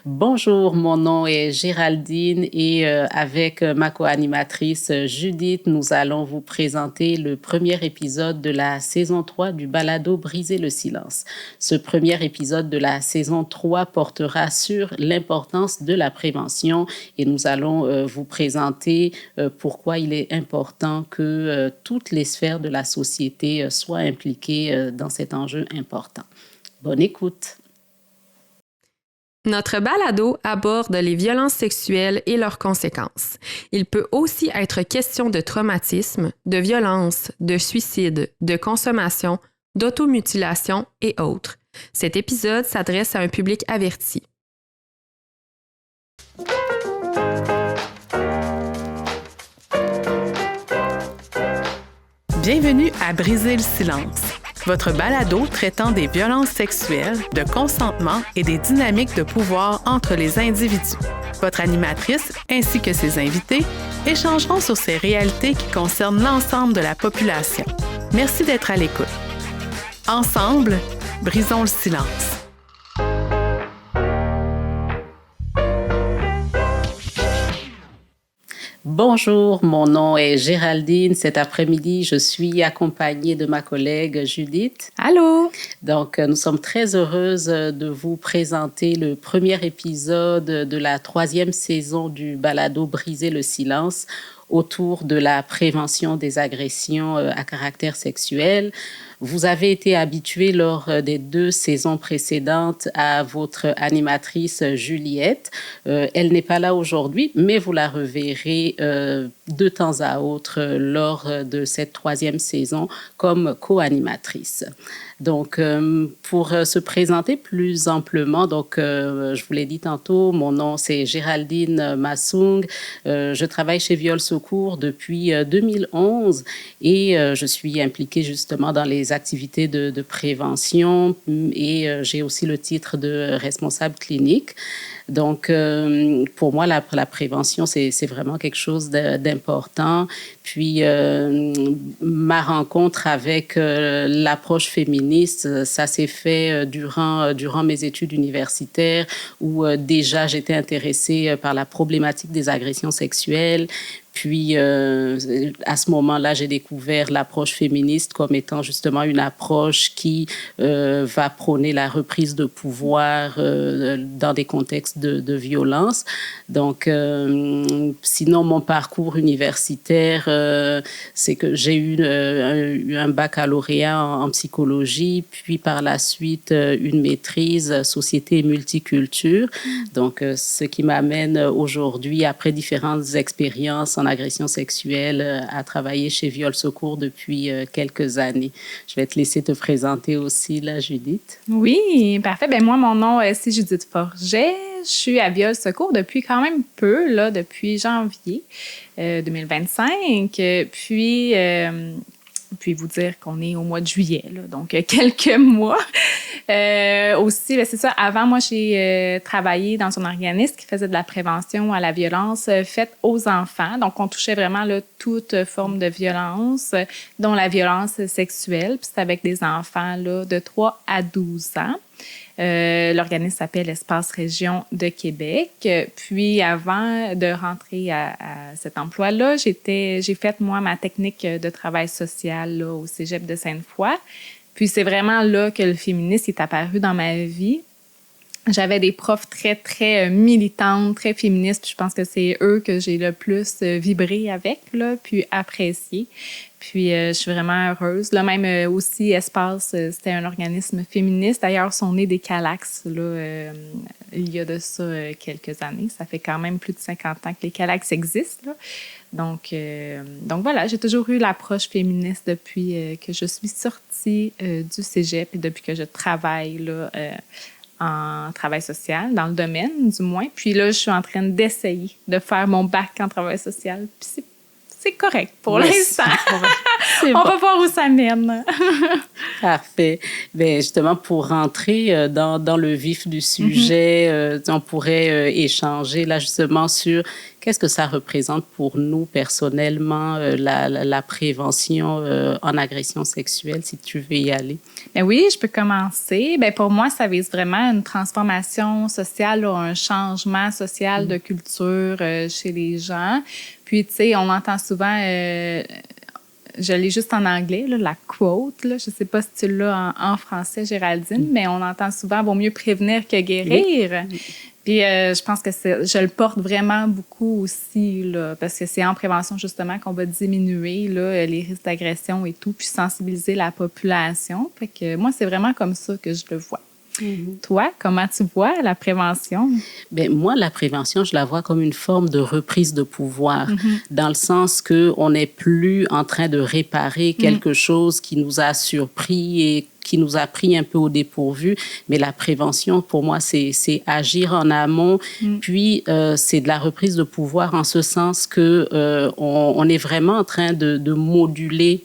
Bonjour, mon nom est Géraldine et avec ma co-animatrice Judith, nous allons vous présenter le premier épisode de la saison 3 du balado Briser le silence. Ce premier épisode de la saison 3 portera sur l'importance de la prévention et nous allons vous présenter pourquoi il est important que toutes les sphères de la société soient impliquées dans cet enjeu important. Bonne écoute! Notre balado aborde les violences sexuelles et leurs conséquences. Il peut aussi être question de traumatisme, de violence, de suicide, de consommation, d'automutilation et autres. Cet épisode s'adresse à un public averti. Bienvenue à Briser le silence, votre balado traitant des violences sexuelles, de consentement et des dynamiques de pouvoir entre les individus. Votre animatrice ainsi que ses invités échangeront sur ces réalités qui concernent l'ensemble de la population. Merci d'être à l'écoute. Ensemble, brisons le silence. Bonjour, mon nom est Géraldine. Cet après-midi, je suis accompagnée de ma collègue Judith. Allô! Donc, nous sommes très heureuses de vous présenter le premier épisode de la 3e saison du balado Briser le silence autour de la prévention des agressions à caractère sexuel. Vous avez été habitués lors des 2 saisons précédentes à votre animatrice Juliette. Elle n'est pas là aujourd'hui, mais vous la reverrez de temps à autre lors de cette 3e saison comme co-animatrice. Donc, pour se présenter plus amplement, donc, je vous l'ai dit tantôt, mon nom c'est Géraldine Massoung. Je travaille chez Viol Secours depuis 2011 et je suis impliquée justement dans les activités de prévention et j'ai aussi le titre de responsable clinique. Donc, pour moi, la prévention, c'est vraiment quelque chose d'important. Puis, ma rencontre avec l'approche féministe, ça s'est fait durant mes études universitaires où déjà j'étais intéressée par la problématique des agressions sexuelles. Puis, à ce moment-là, j'ai découvert l'approche féministe comme étant justement une approche qui va prôner la reprise de pouvoir dans des contextes de violence. Donc, sinon, mon parcours universitaire, c'est que j'ai eu un baccalauréat en psychologie, puis par la suite, une maîtrise société et multiculture. Donc, ce qui m'amène aujourd'hui, après différentes expériences en agression sexuelle, à travailler chez Viol Secours depuis quelques années. Je vais te laisser te présenter aussi, là, Judith. Oui, parfait. Ben moi, mon nom, c'est Judith Forget. Je suis à Viol Secours depuis quand même peu, là, depuis janvier 2025. Puis vous dire qu'on est au mois de juillet, là, donc quelques mois. Aussi, ben c'est ça, avant, moi, j'ai travaillé dans un organisme qui faisait de la prévention à la violence faite aux enfants. Donc, on touchait vraiment là, toute forme de violence, dont la violence sexuelle. Puis c'est avec des enfants là, de 3 à 12 ans. L'organisme s'appelle Espace Région de Québec. Puis avant de rentrer à cet emploi-là, j'ai fait, moi, ma technique de travail social là, au Cégep de Sainte-Foy. Puis c'est vraiment là que le féminisme est apparu dans ma vie. J'avais des profs très, très militantes, très féministes. Puis je pense que c'est eux que j'ai le plus vibré avec, là, puis apprécié. Puis je suis vraiment heureuse. Là, même aussi, Espace, c'était un organisme féministe. D'ailleurs, sont nés des Calax, là, il y a de ça quelques années. Ça fait quand même plus de 50 ans que les Calax existent, là. Donc voilà, j'ai toujours eu l'approche féministe depuis que je suis sortie du cégep et depuis que je travaille là, en travail social, dans le domaine du moins. Puis là, je suis en train d'essayer de faire mon bac en travail social. Puis c'est correct pour l'instant. C'est On bon. va voir où ça mène. Parfait. Ben, justement, pour rentrer dans le vif du sujet, on pourrait échanger là justement sur qu'est-ce que ça représente pour nous personnellement, la prévention en agression sexuelle, si tu veux y aller. Ben oui, je peux commencer. Ben pour moi, ça vise vraiment une transformation sociale, là, un changement social de culture chez les gens. Puis, tu sais, on entend souvent, je l'ai juste en anglais, là, la quote, là, je ne sais pas si tu l'as en français, Géraldine, mais on entend souvent « vaut mieux prévenir que guérir ». Puis je pense que je le porte vraiment beaucoup aussi, là, parce que c'est en prévention justement qu'on va diminuer là, les risques d'agression et tout, puis sensibiliser la population. Fait que moi, c'est vraiment comme ça que je le vois. Toi, comment tu vois la prévention? Ben, moi, la prévention, je la vois comme une forme de reprise de pouvoir, dans le sens qu'on n'est plus en train de réparer quelque chose qui nous a surpris et qui nous a pris un peu au dépourvu. Mais la prévention, pour moi, c'est agir en amont. Puis, c'est de la reprise de pouvoir en ce sens que on est vraiment en train de moduler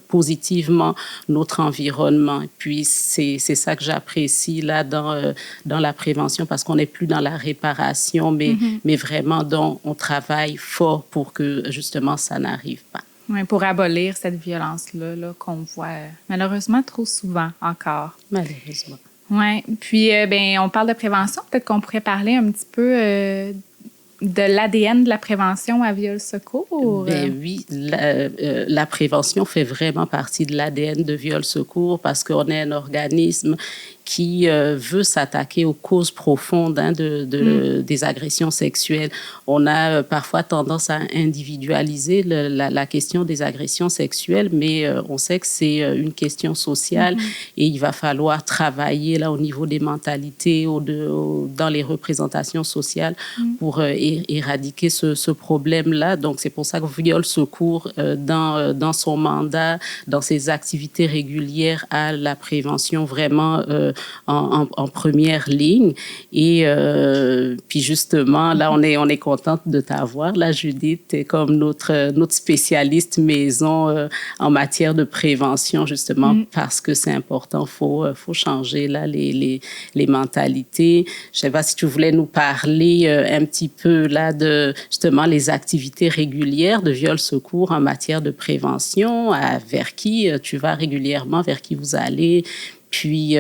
positivement notre environnement. Et puis, c'est ça que j'apprécie là dans la prévention, parce qu'on n'est plus dans la réparation, mais vraiment on travaille fort pour que justement ça n'arrive pas. Oui, pour abolir cette violence-là là, qu'on voit malheureusement trop souvent encore. Malheureusement. Oui, puis ben, on parle de prévention. Peut-être qu'on pourrait parler un petit peu de l'ADN de la prévention à Viol Secours. Ben oui, la prévention fait vraiment partie de l'ADN de Viol Secours, parce qu'on est un organisme qui veut s'attaquer aux causes profondes des agressions sexuelles. On a parfois tendance à individualiser la question des agressions sexuelles, mais on sait que c'est une question sociale et il va falloir travailler là au niveau des mentalités, dans les représentations sociales pour éradiquer ce problème-là. Donc, c'est pour ça que Viol Secours, dans son mandat, dans ses activités régulières, a la prévention vraiment en première ligne. Et puis justement, là, on est contente de t'avoir. Là, Judith, tu es comme notre spécialiste maison en matière de prévention, justement, parce que c'est important. Faut changer là les mentalités. Je sais pas si tu voulais nous parler un petit peu là de justement les activités régulières de Viol Secours en matière de prévention, vers qui tu vas régulièrement, vers qui vous allez. Puis,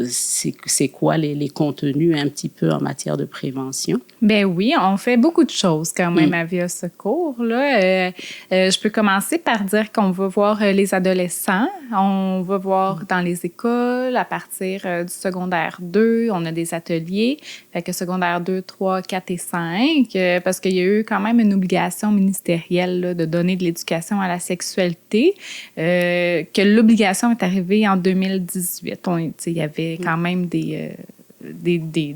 c'est quoi les contenus un petit peu en matière de prévention? Ben oui, on fait beaucoup de choses quand même à Viol Secours. Là. Je peux commencer par dire qu'on va voir les adolescents. On va voir dans les écoles à partir du secondaire 2. On a des ateliers, fait que secondaire 2, 3, 4 et 5, parce qu'il y a eu quand même une obligation ministérielle là, de donner de l'éducation à la sexualité, que l'obligation est arrivée en 2018. Il y avait quand même des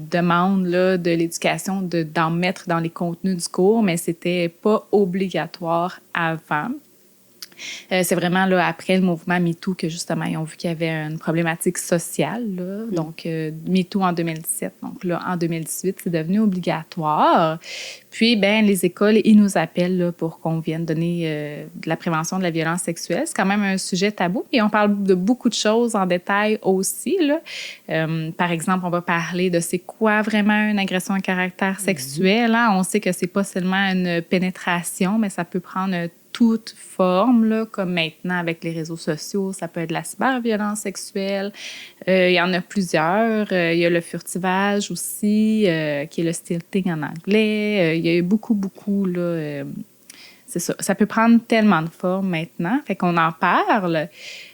demandes là, de l'éducation d'en mettre dans les contenus du cours, mais c'était pas obligatoire avant. C'est vraiment là, après le mouvement MeToo que justement, ils ont vu qu'il y avait une problématique sociale. Là. Donc, MeToo en 2017. Donc là, en 2018, c'est devenu obligatoire. Puis, ben les écoles, ils nous appellent là, pour qu'on vienne donner de la prévention de la violence sexuelle. C'est quand même un sujet tabou. Et on parle de beaucoup de choses en détail aussi. Là. Par exemple, on va parler de c'est quoi vraiment une agression à caractère sexuel. Hein? On sait que c'est pas seulement une pénétration, mais ça peut prendre toute forme, là, comme maintenant avec les réseaux sociaux. Ça peut être de la cyberviolence sexuelle. Il y en a plusieurs. Il y a le furtivage aussi, qui est le stilting en anglais. Il y a eu beaucoup, là. C'est ça. Ça peut prendre tellement de formes maintenant. Fait qu'on en parle.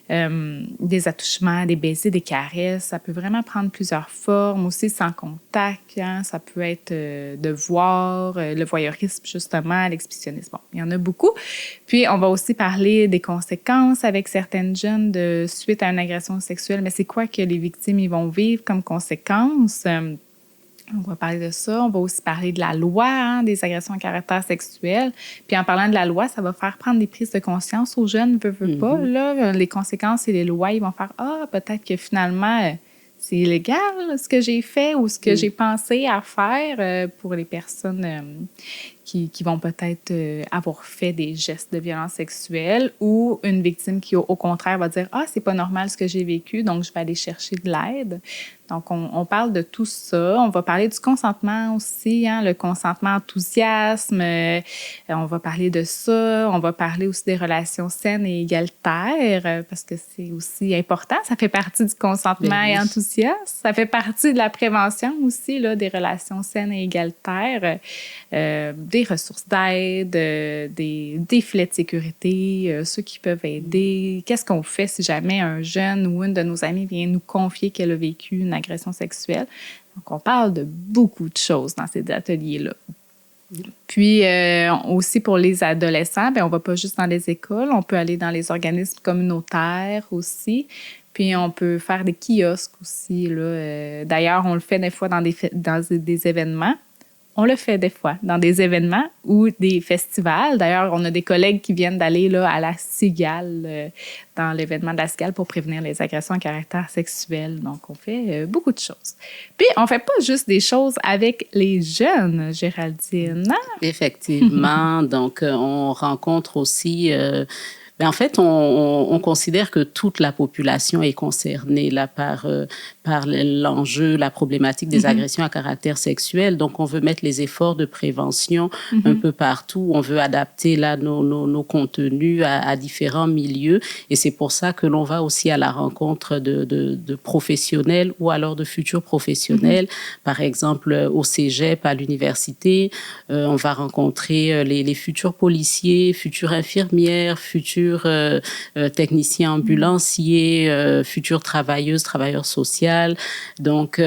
Des attouchements, des baisers, des caresses. Ça peut vraiment prendre plusieurs formes. Aussi sans contact. Hein? Ça peut être de voir, le voyeurisme, justement, l'exhibitionnisme. Bon, il y en a beaucoup. Puis, on va aussi parler des conséquences avec certaines jeunes de suite à une agression sexuelle. Mais c'est quoi que les victimes ils vont vivre comme conséquences? On va parler de ça. On va aussi parler de la loi, hein, des agressions à caractère sexuel. Puis en parlant de la loi, ça va faire prendre des prises de conscience aux jeunes, veut pas. Là, les conséquences et les lois, ils vont faire « Ah, peut-être que finalement, c'est illégal ce que j'ai fait ou ce que j'ai pensé à faire pour les personnes qui vont peut-être avoir fait des gestes de violence sexuelle, ou une victime qui, au contraire, va dire « Ah, c'est pas normal ce que j'ai vécu, donc je vais aller chercher de l'aide ». Donc, on parle de tout ça. On va parler du consentement aussi, hein, le consentement enthousiasme. On va parler de ça. On va parler aussi des relations saines et égalitaires, parce que c'est aussi important. Ça fait partie du consentement et enthousiasme. Ça fait partie de la prévention aussi, là, des relations saines et égalitaires, des ressources d'aide, des filets de sécurité, ceux qui peuvent aider. Qu'est-ce qu'on fait si jamais un jeune ou une de nos amis vient nous confier qu'elle a vécu une agression sexuelle? Donc, on parle de beaucoup de choses dans ces ateliers-là. Puis, aussi pour les adolescents, bien, on ne va pas juste dans les écoles, on peut aller dans les organismes communautaires aussi. Puis, on peut faire des kiosques aussi, là. D'ailleurs, on le fait des fois dans des événements. On le fait des fois dans des événements ou des festivals. D'ailleurs, on a des collègues qui viennent d'aller là, à la Cigale, dans l'événement de la Cigale pour prévenir les agressions à caractère sexuel. Donc, on fait beaucoup de choses. Puis, on fait pas juste des choses avec les jeunes, Géraldine. Effectivement. Donc, on rencontre aussi... en fait, on considère que toute la population est concernée là, par l'enjeu, la problématique des agressions à caractère sexuel. Donc, on veut mettre les efforts de prévention un peu partout. On veut adapter là, nos contenus à différents milieux. Et c'est pour ça que l'on va aussi à la rencontre de professionnels ou alors de futurs professionnels. Par exemple, au cégep, à l'université, on va rencontrer les futurs policiers, futures infirmières, futurs techniciens ambulanciers, futures travailleurs sociaux. Donc,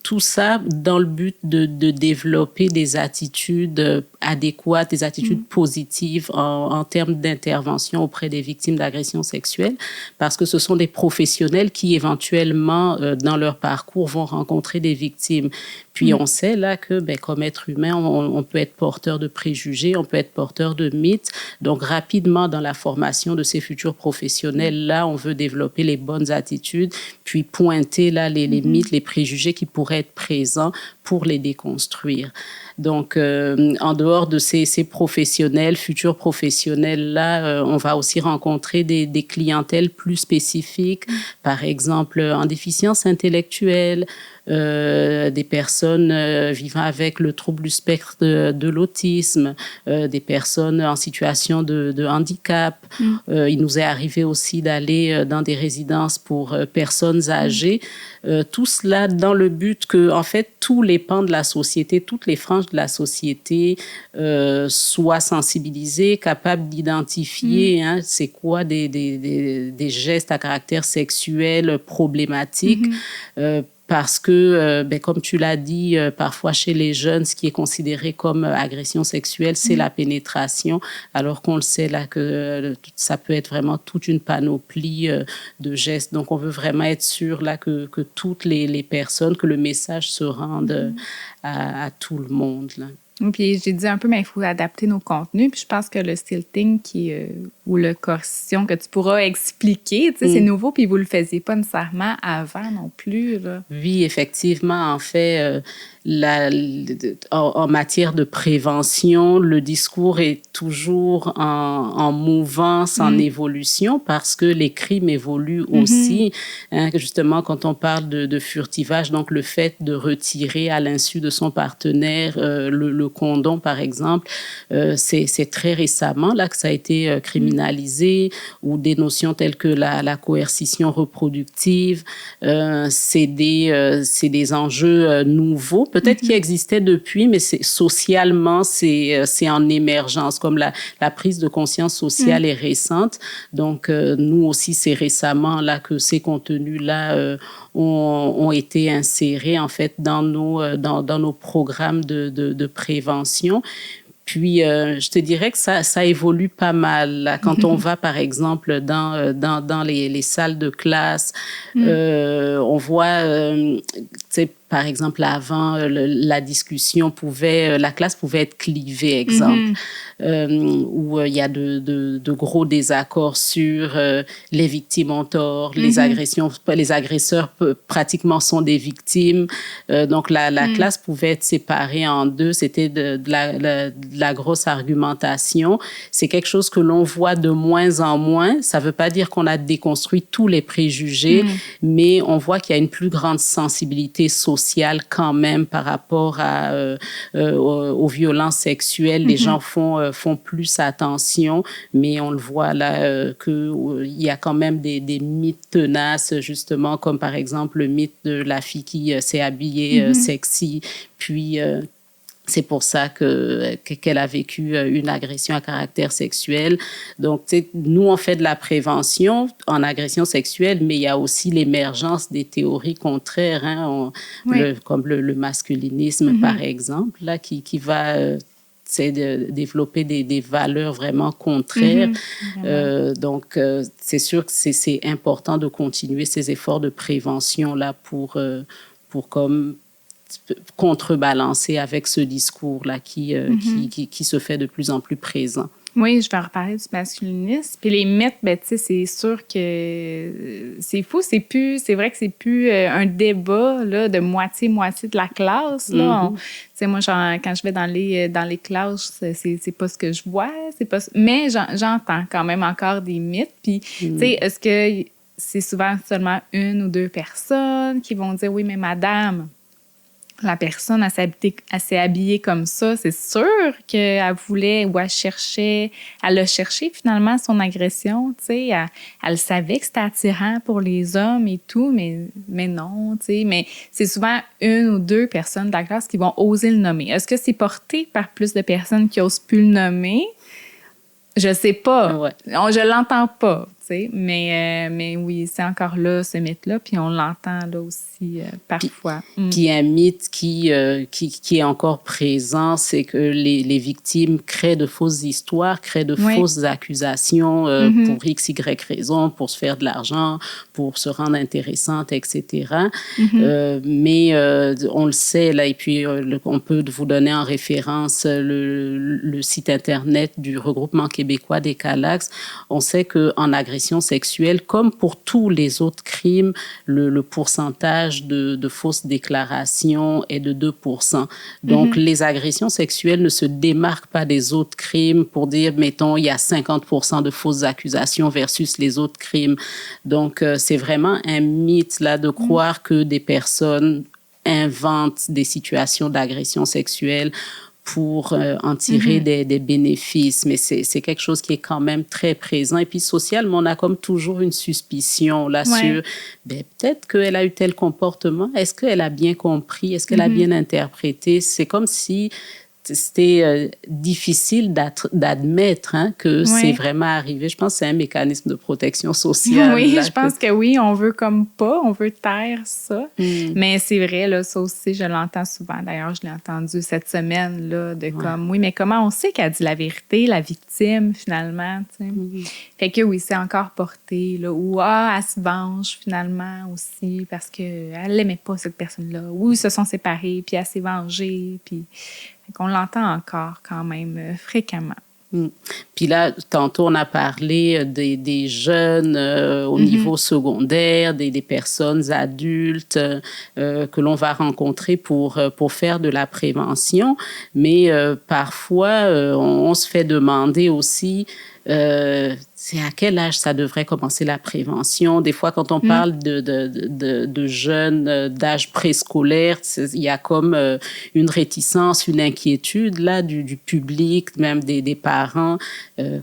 tout ça dans le but de développer des attitudes adéquates, des attitudes positives en termes d'intervention auprès des victimes d'agressions sexuelles, parce que ce sont des professionnels qui, éventuellement, dans leur parcours, vont rencontrer des victimes. Puis, on sait là que, comme être humain, on peut être porteur de préjugés, on peut être porteur de mythes. Donc, rapidement, dans la formation de ces futurs professionnels, là, on veut développer les bonnes attitudes, puis pointer là les mythes, les préjugés qui pourraient être présents pour les déconstruire. Donc, en dehors de ces professionnels, futurs professionnels-là, on va aussi rencontrer des clientèles plus spécifiques, par exemple en déficience intellectuelle, des personnes vivant avec le trouble du spectre de l'autisme, des personnes en situation de handicap. Il nous est arrivé aussi d'aller dans des résidences pour personnes âgées. Tout cela dans le but que, en fait, tous les pans de la société, toutes les franges de la société soient sensibilisés, capables d'identifier c'est quoi des gestes à caractère sexuel problématiques. Parce que, comme tu l'as dit, parfois chez les jeunes, ce qui est considéré comme agression sexuelle, c'est la pénétration, alors qu'on le sait là que ça peut être vraiment toute une panoplie de gestes. Donc, on veut vraiment être sûr là que toutes les personnes, que le message se rende à tout le monde, là. Puis j'ai dit un peu, mais il faut adapter nos contenus. Puis je pense que le stilting ou le coercition que tu pourras expliquer, tu sais, c'est nouveau, puis vous le faisiez pas nécessairement avant non plus, là. Oui, effectivement. En fait, en matière de prévention, le discours est toujours en mouvance, en évolution, parce que les crimes évoluent aussi. Hein, justement, quand on parle de furtivage, donc le fait de retirer à l'insu de son partenaire le condom, par exemple, c'est très récemment là que ça a été criminalisé, ou des notions telles que la coercition reproductive. C'est des enjeux nouveaux, peut-être qui existaient depuis, mais socialement, c'est en émergence, comme la prise de conscience sociale est récente. Donc, nous aussi, c'est récemment là que ces contenus-là ont été insérés, en fait, dans nos programmes de prévention. Puis, je te dirais que ça évolue pas mal. Là. Quand on va, par exemple, dans les salles de classe, on voit, par exemple, avant, la discussion la classe pouvait être clivée, exemple, où il y a de gros désaccords sur les victimes ont tort, les agresseurs pratiquement sont des victimes. Donc, la classe pouvait être séparée en deux. C'était de la grosse argumentation. C'est quelque chose que l'on voit de moins en moins. Ça ne veut pas dire qu'on a déconstruit tous les préjugés, mais on voit qu'il y a une plus grande sensibilité sociale quand même par rapport aux violences sexuelles. Les gens font plus attention, mais on le voit là qu'il y a quand même des mythes tenaces, justement, comme par exemple le mythe de la fille qui s'est habillée sexy, puis c'est pour ça qu'elle a vécu une agression à caractère sexuel. Donc, nous, on fait de la prévention en agression sexuelle, mais il y a aussi l'émergence des théories contraires, hein, comme le masculinisme, par exemple, là, qui va c'est de développer des valeurs vraiment contraires. Donc, c'est sûr que c'est important de continuer ces efforts de prévention là pour comme contrebalancer avec ce discours-là qui se fait de plus en plus présent. Oui, je vais reparler du masculinisme. Puis les mythes, ben, tu sais, c'est sûr que c'est fou. C'est vrai que c'est plus un débat là, de moitié-moitié de la classe. Là. Tu sais, moi, quand je vais dans les classes, c'est pas ce que je vois. Mais j'entends quand même encore des mythes. Puis, tu sais, est-ce que c'est souvent seulement une ou deux personnes qui vont dire « Oui, mais madame, la personne, elle s'est habillée comme ça, c'est sûr qu'elle voulait ou elle a cherché finalement son agression, tu sais, elle savait que c'était attirant pour les hommes et tout, mais non, tu sais, mais c'est souvent une ou deux personnes de la classe qui vont oser le nommer. Est-ce que c'est porté par plus de personnes qui osent plus le nommer? Je sais pas. Ouais. Je l'entends pas, tu sais, mais oui, c'est encore là, ce mythe-là, puis on l'entend là aussi parfois. Puis un mythe qui est encore présent, c'est que les victimes créent de fausses histoires, créent de fausses accusations pour X, Y raison, pour se faire de l'argent, pour se rendre intéressante, etc. Mais on le sait, là, et puis on peut vous donner en référence le site Internet du regroupement québécois des CALAX. On sait qu'en agression sexuelle, comme pour tous les autres crimes, le pourcentage de fausses déclarations est de 2%. Donc, les agressions sexuelles ne se démarquent pas des autres crimes pour dire, mettons, il y a 50% de fausses accusations versus les autres crimes. Donc, c'est vraiment un mythe, là, de croire que des personnes inventent des situations d'agression sexuelle pour en tirer des bénéfices. Mais c'est quelque chose qui est quand même très présent. Et puis, socialement, on a comme toujours une suspicion là sur, peut-être qu'elle a eu tel comportement. Est-ce qu'elle a bien compris? Est-ce qu'elle a bien interprété? C'est comme si c'était difficile d'admettre que c'est vraiment arrivé. Je pense que c'est un mécanisme de protection sociale. Oui, je pense que oui, on veut comme pas, on veut taire ça. Mais c'est vrai, là, ça aussi, je l'entends souvent. D'ailleurs, je l'ai entendu cette semaine, là, comme, oui, mais comment on sait qu'elle dit la vérité, la victime, finalement, tu sais. Fait que oui, c'est encore porté, là, ou elle se venge, finalement, aussi, parce qu'elle l'aimait pas, cette personne-là. Ou ils se sont séparés, puis elle s'est vengée, puis... On l'entend encore quand même fréquemment. Puis là, tantôt, on a parlé des jeunes au niveau secondaire, des personnes adultes que l'on va rencontrer pour faire de la prévention. Mais parfois, on se fait demander aussi... c'est à quel âge ça devrait commencer la prévention? Des fois, quand on parle de jeunes d'âge préscolaire, il y a comme une réticence, une inquiétude là du public, même des parents.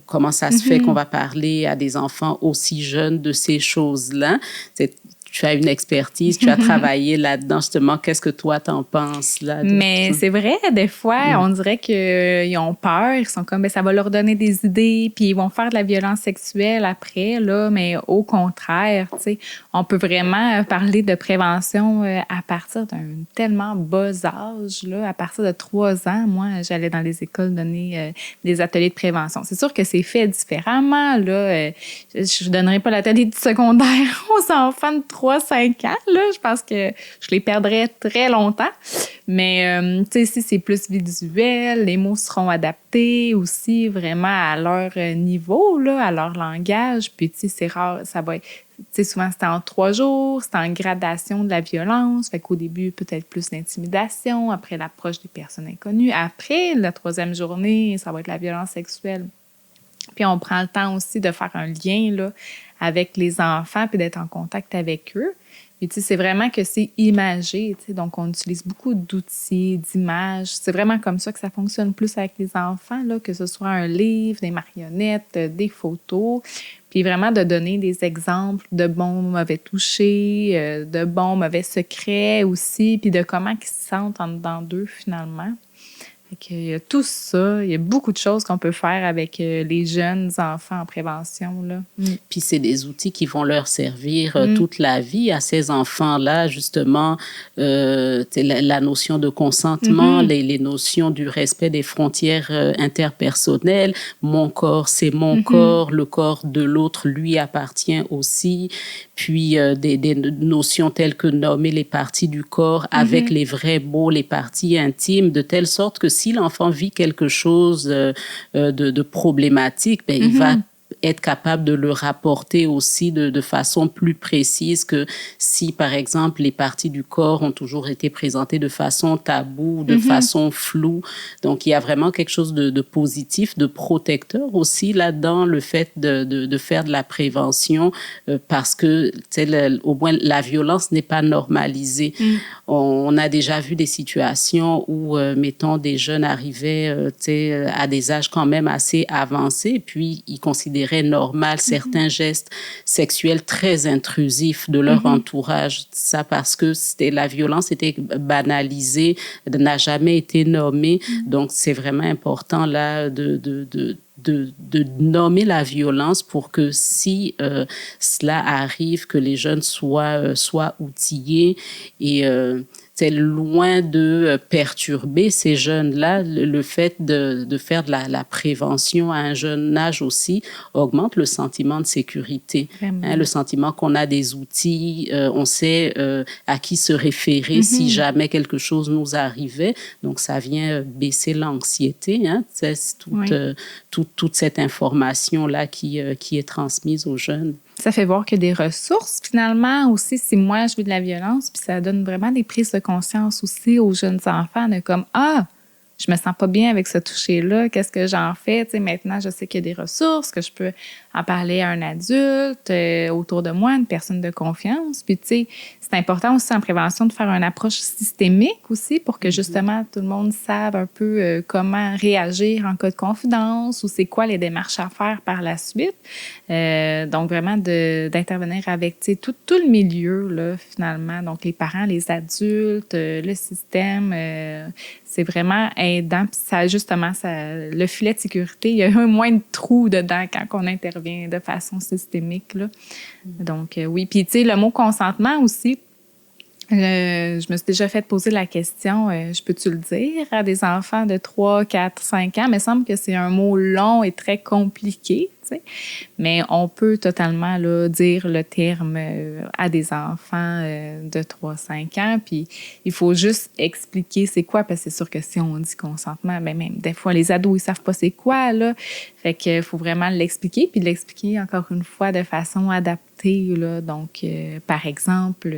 Comment ça se fait qu'on va parler à des enfants aussi jeunes de ces choses-là? Tu as une expertise, tu as travaillé là-dedans, justement. Qu'est-ce que toi, t'en penses, là? Mais c'est vrai, des fois, on dirait qu'ils ont peur. Ils sont comme, ça va leur donner des idées, puis ils vont faire de la violence sexuelle après, là. Mais au contraire, tu sais, on peut vraiment parler de prévention à partir d'un tellement bas âge, là. À partir de 3 ans, moi, j'allais dans les écoles donner des ateliers de prévention. C'est sûr que c'est fait différemment, là. Je donnerai pas l'atelier du secondaire aux enfants de 3 3-5 ans, là, je pense que je les perdrais très longtemps. Mais, tu sais, ici, c'est plus visuel. Les mots seront adaptés aussi vraiment à leur niveau, là, à leur langage. Puis, tu sais, c'est rare, ça va être... Tu sais, souvent, c'est en 3 jours, c'est en gradation de la violence. Fait qu'au début, peut-être plus d'intimidation, après l'approche des personnes inconnues. Après, la 3e journée, ça va être la violence sexuelle. Puis on prend le temps aussi de faire un lien là, avec les enfants puis d'être en contact avec eux. Puis, tu sais, c'est vraiment que c'est imagé, tu sais, donc on utilise beaucoup d'outils, d'images. C'est vraiment comme ça que ça fonctionne plus avec les enfants, là, que ce soit un livre, des marionnettes, des photos. Puis vraiment de donner des exemples de bons, mauvais touchés, de bons, mauvais secrets aussi, puis de comment ils se sentent en dedans d'eux finalement. Il y a tout ça, il y a beaucoup de choses qu'on peut faire avec les jeunes enfants en prévention, là. Puis c'est des outils qui vont leur servir toute la vie à ces enfants-là, justement, la notion de consentement, les notions du respect des frontières interpersonnelles. Mon corps, c'est mon corps, le corps de l'autre lui appartient aussi. Puis des notions telles que nommer les parties du corps avec les vrais mots, les parties intimes, de telle sorte que si l'enfant vit quelque chose de problématique, ben, il va être capable de le rapporter aussi de façon plus précise que si, par exemple, les parties du corps ont toujours été présentées de façon taboue, de façon floue. Donc, il y a vraiment quelque chose de positif, de protecteur aussi là-dedans, le fait de faire de la prévention parce que, au moins, la violence n'est pas normalisée. On a déjà vu des situations où, mettons, des jeunes arrivaient à des âges quand même assez avancés, puis ils considéraient normal certains gestes sexuels très intrusifs de leur entourage. Ça parce que la violence était banalisée, n'a jamais été nommée. Donc, c'est vraiment important là de nommer la violence pour que si cela arrive, que les jeunes soient outillés et c'est loin de perturber ces jeunes-là. Le fait de faire de la prévention à un jeune âge aussi augmente le sentiment de sécurité. Hein, le sentiment qu'on a des outils, on sait à qui se référer si jamais quelque chose nous arrivait. Donc, ça vient baisser l'anxiété. Hein, c'est toute cette information-là qui est transmise aux jeunes. Ça fait voir qu'il y a des ressources, finalement, aussi, si moi, je vis de la violence, puis ça donne vraiment des prises de conscience aussi aux jeunes enfants, de comme, je me sens pas bien avec ce toucher-là, qu'est-ce que j'en fais? Tu sais, maintenant, je sais qu'il y a des ressources, que je peux en parler à un adulte autour de moi, une personne de confiance. Puis, tu sais, c'est important aussi en prévention de faire une approche systémique aussi pour que, justement, tout le monde sache un peu comment réagir en cas de confidence ou c'est quoi les démarches à faire par la suite. Donc, vraiment d'intervenir avec, tu sais, tout le milieu, là, finalement. Donc, les parents, les adultes, le système, c'est vraiment aidant. Puis ça, justement, le filet de sécurité, il y a un moins de trous dedans quand on intervient de façon systémique, là. Donc, oui. Puis, tu sais, le mot consentement aussi, je me suis déjà fait poser la question, je peux-tu le dire à des enfants de 3, 4, 5 ans? Mais il me semble que c'est un mot long et très compliqué, tu sais. Mais on peut totalement là, dire le terme à des enfants de 3, 5 ans. Puis il faut juste expliquer c'est quoi, parce que c'est sûr que si on dit consentement, ben même des fois, les ados, ils savent pas c'est quoi, là. Fait qu'il faut vraiment l'expliquer, puis l'expliquer encore une fois de façon adaptée. Là. Donc, par exemple,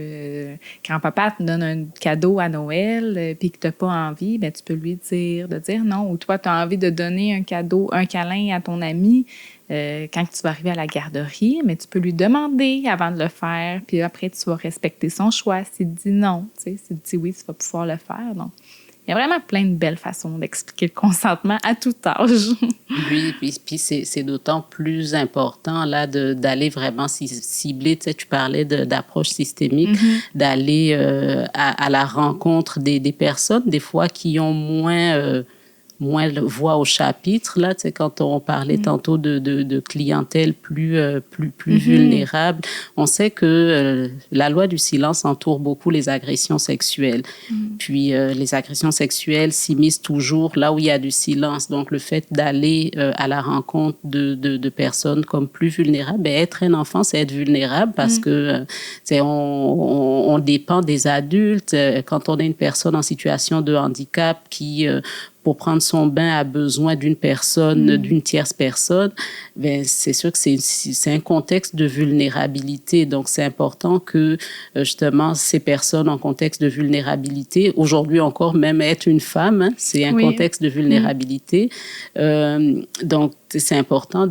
quand papa te donne un cadeau à Noël puis que tu n'as pas envie, ben, tu peux lui dire de dire non. Ou toi, tu as envie de donner un cadeau, un câlin à ton ami quand tu vas arriver à la garderie, mais tu peux lui demander avant de le faire. Puis après, tu vas respecter son choix. S'il dit non, s'il dit oui, tu vas pouvoir le faire. Donc, il y a vraiment plein de belles façons d'expliquer le consentement à tout âge. Oui, puis c'est d'autant plus important là d'aller vraiment cibler, tu sais, tu parlais d'approche systémique, d'aller à la rencontre des personnes, des fois, qui ont moins moins voix au chapitre, là, tu sais, quand on parlait tantôt de clientèle plus vulnérable, on sait que la loi du silence entoure beaucoup les agressions sexuelles. Puis les agressions sexuelles s'immiscent toujours là où il y a du silence. Donc, le fait d'aller à la rencontre de personnes comme plus vulnérables, ben, être un enfant, c'est être vulnérable parce que on dépend des adultes. Quand on est une personne en situation de handicap qui pour prendre son bain a besoin d'une personne, d'une tierce personne, ben c'est sûr que c'est un contexte de vulnérabilité. Donc, c'est important que, justement, ces personnes en contexte de vulnérabilité, aujourd'hui encore, même être une femme, hein, c'est un contexte de vulnérabilité. Donc, c'est important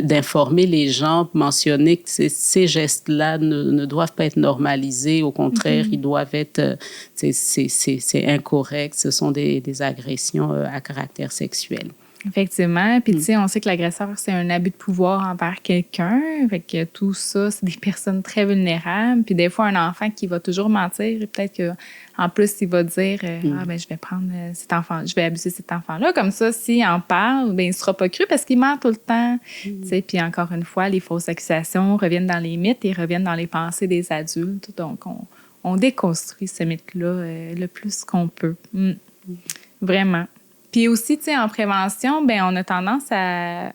d'informer les gens, mentionner que ces gestes-là ne doivent pas être normalisés. Au contraire, ils doivent être... c'est incorrect. Ce sont des agressions à caractère sexuel. Effectivement. Puis, tu sais, on sait que l'agresseur, c'est un abus de pouvoir envers quelqu'un. Fait que tout ça, c'est des personnes très vulnérables. Puis, des fois, un enfant qui va toujours mentir, et peut-être qu'en plus, il va dire ah, ben je vais prendre cet enfant, je vais abuser cet enfant-là. Comme ça, s'il en parle, ben il ne sera pas cru parce qu'il ment tout le temps. Tu sais, puis, encore une fois, les fausses accusations reviennent dans les mythes et reviennent dans les pensées des adultes. Donc, on déconstruit ce mythe-là le plus qu'on peut. Vraiment. Puis aussi, tu sais, en prévention, ben on a tendance à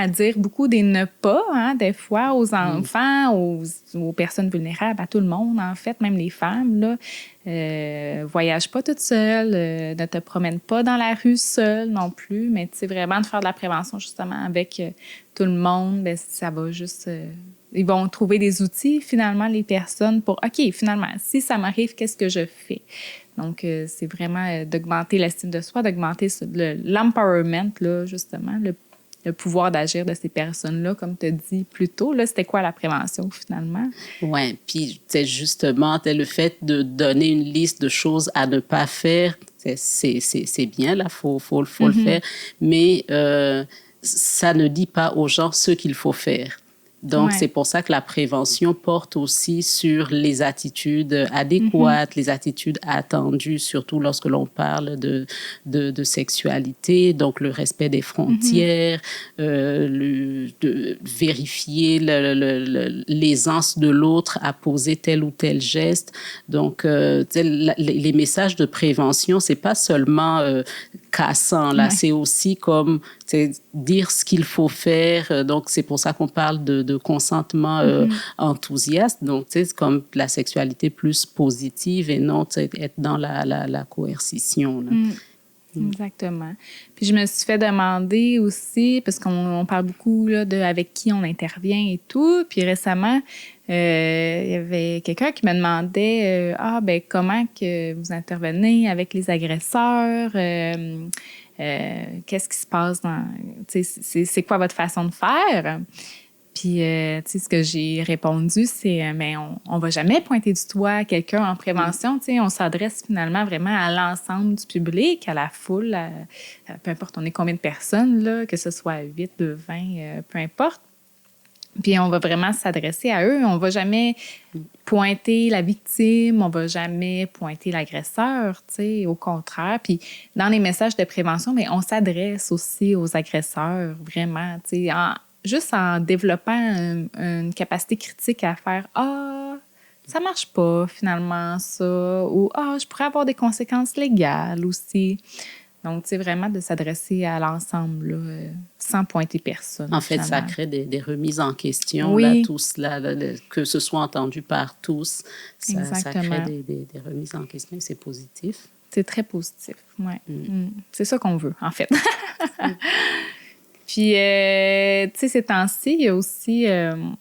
dire beaucoup des ne pas, hein, des fois, aux enfants, aux personnes vulnérables, à tout le monde, en fait, même les femmes, là. Voyage pas toute seule, ne te promène pas dans la rue seule non plus, mais tu sais, vraiment de faire de la prévention, justement, avec tout le monde, ben ça va juste... ils vont trouver des outils, finalement, les personnes, pour, OK, finalement, si ça m'arrive, qu'est-ce que je fais? Donc, c'est vraiment d'augmenter l'estime de soi, d'augmenter l'empowerment, là, justement, le pouvoir d'agir de ces personnes-là, comme tu as dit plus tôt. Là, c'était quoi la prévention, finalement? Oui, puis justement, le fait de donner une liste de choses à ne pas faire, c'est bien, là, faut le faire, mais ça ne dit pas aux gens ce qu'il faut faire. Donc, c'est pour ça que la prévention porte aussi sur les attitudes adéquates, les attitudes attendues, surtout lorsque l'on parle de sexualité, donc le respect des frontières, de vérifier l'aisance de l'autre à poser tel ou tel geste. Donc, les messages de prévention, c'est pas seulement cassant, là, c'est aussi comme dire ce qu'il faut faire. Donc, c'est pour ça qu'on parle de consentement enthousiaste. Donc, c'est comme la sexualité plus positive et non être dans la coercition. Là. Exactement. Puis je me suis fait demander aussi, parce qu'on parle beaucoup là, avec qui on intervient et tout. Puis récemment, il y avait quelqu'un qui me demandait ben comment que vous intervenez avec les agresseurs, qu'est-ce qui se passe c'est quoi votre façon de faire? Puis, tu sais, ce que j'ai répondu, c'est, mais on va jamais pointer du doigt à quelqu'un en prévention. Tu sais, on s'adresse finalement vraiment à l'ensemble du public, à la foule, peu importe on est combien de personnes, là, que ce soit 8, 20, peu importe. Puis, on va vraiment s'adresser à eux. On va jamais pointer la victime, on va jamais pointer l'agresseur, tu sais, au contraire. Puis, dans les messages de prévention, mais on s'adresse aussi aux agresseurs, vraiment, tu sais, juste en développant une capacité critique à faire « Ah, ça marche pas finalement ça » ou « Ah, je pourrais avoir des conséquences légales aussi ». Donc, tu sais, vraiment de s'adresser à l'ensemble, là, sans pointer personne. En fait, ça crée des remises en question, oui. là, tous, là, que ce soit entendu par tous. Ça crée des remises en question et c'est positif. C'est très positif, oui. C'est ça qu'on veut, en fait. Puis, tu sais, ces temps-ci, il y a aussi,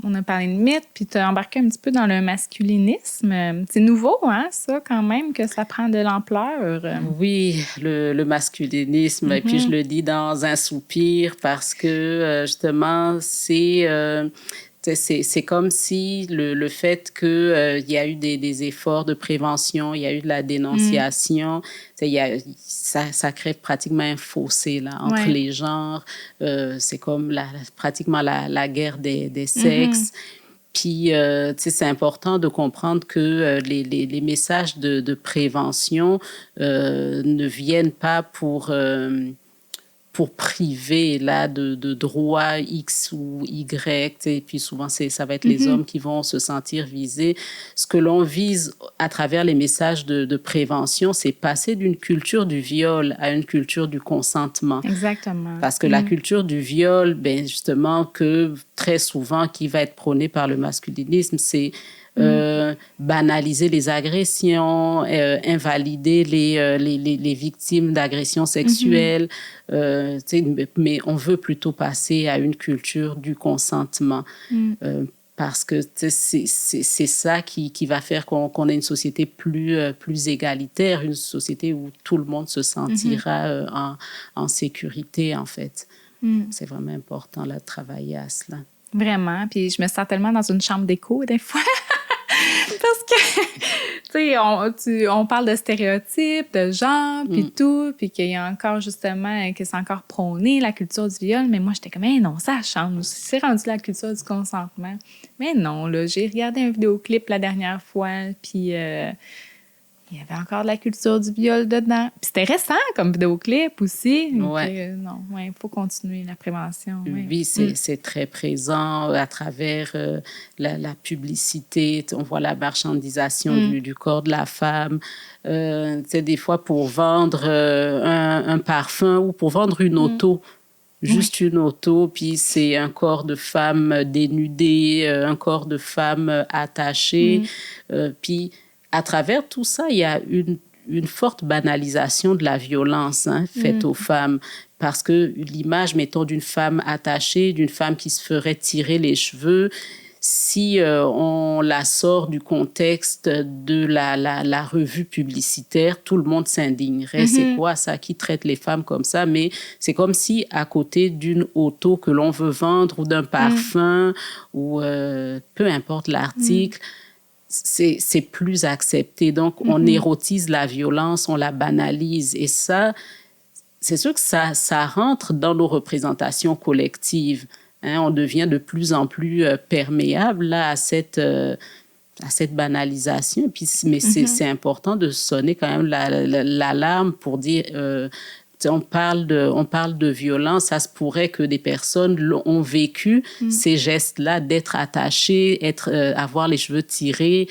on a parlé de mythes, puis tu as embarqué un petit peu dans le masculinisme. C'est nouveau, hein, ça, quand même, que ça prend de l'ampleur. Oui, le masculinisme. Et puis, je le dis dans un soupir parce que, justement, c'est comme si le fait qu'il y a eu des efforts de prévention, il y a eu de la dénonciation, ça crée pratiquement un fossé là, entre les genres. C'est comme pratiquement la guerre des sexes. Puis, c'est important de comprendre que les messages de prévention ne viennent pas pour priver là de droits X ou Y, et puis souvent ça va être les hommes qui vont se sentir visés. Ce que l'on vise à travers les messages de prévention, c'est passer d'une culture du viol à une culture du consentement. Exactement. Parce que la culture du viol, ben justement, que très souvent qui va être prônée par le masculinisme, c'est banaliser les agressions, invalider les victimes d'agressions sexuelles. Mais on veut plutôt passer à une culture du consentement. Parce que c'est ça qui va faire qu'on ait une société plus égalitaire, une société où tout le monde se sentira en sécurité, en fait. C'est vraiment important là, de travailler à cela. Vraiment. Puis je me sens tellement dans une chambre d'écho des fois. Parce que, tu sais, on parle de stéréotypes, de genre, puis tout, puis qu'il y a encore, justement, que c'est encore prôné, la culture du viol. Mais moi, j'étais comme, non, ça change. C'est rendu la culture du consentement. Mais non, là, j'ai regardé un vidéoclip la dernière fois, puis il y avait encore de la culture du viol dedans. Puis c'était récent comme vidéoclip aussi. Donc, non, il faut continuer la prévention. Oui, c'est très présent à travers la publicité. On voit la marchandisation du corps de la femme. Des fois, pour vendre un parfum ou pour vendre une auto, juste une auto, puis c'est un corps de femme dénudé, un corps de femme attaché. Puis à travers tout ça, il y a une forte banalisation de la violence faite aux femmes. Parce que l'image, mettons, d'une femme attachée, d'une femme qui se ferait tirer les cheveux, si on la sort du contexte de la revue publicitaire, tout le monde s'indignerait. C'est quoi ça? Qui traite les femmes comme ça? Mais c'est comme si à côté d'une auto que l'on veut vendre ou d'un parfum ou peu importe l'article, c'est plus accepté. Donc, on érotise la violence, on la banalise. Et ça, c'est sûr que ça rentre dans nos représentations collectives. On devient de plus en plus perméable là, à cette banalisation. Puis, mais c'est important de sonner quand même l'alarme pour dire... on parle de violence, ça se pourrait que des personnes ont vécu ces gestes-là d'être attachées, avoir les cheveux tirés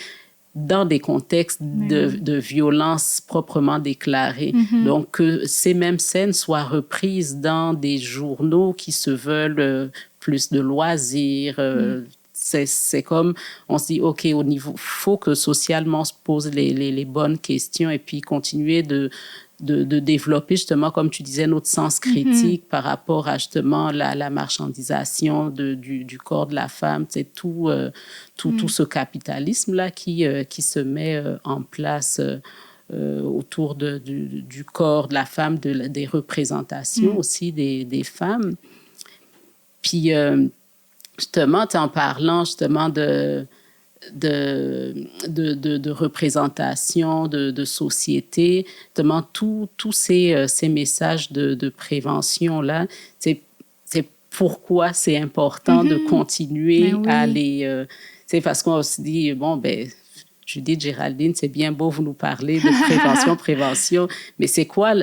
dans des contextes de violence proprement déclarée. Donc, que ces mêmes scènes soient reprises dans des journaux qui se veulent plus de loisirs. C'est comme, on se dit, OK, au niveau, faut que socialement on se pose les bonnes questions et puis continuer de développer justement, comme tu disais, notre sens critique par rapport à justement la marchandisation du corps de la femme, c'est tout ce capitalisme-là qui se met en place autour du corps de la femme, des représentations aussi des femmes. Puis justement, en parlant justement de représentation, de société, justement, tous ces messages de prévention-là, c'est pourquoi c'est important de continuer à les... c'est parce qu'on se dit, bon, ben Judith, Géraldine, c'est bien beau, vous nous parlez de prévention, mais c'est quoi...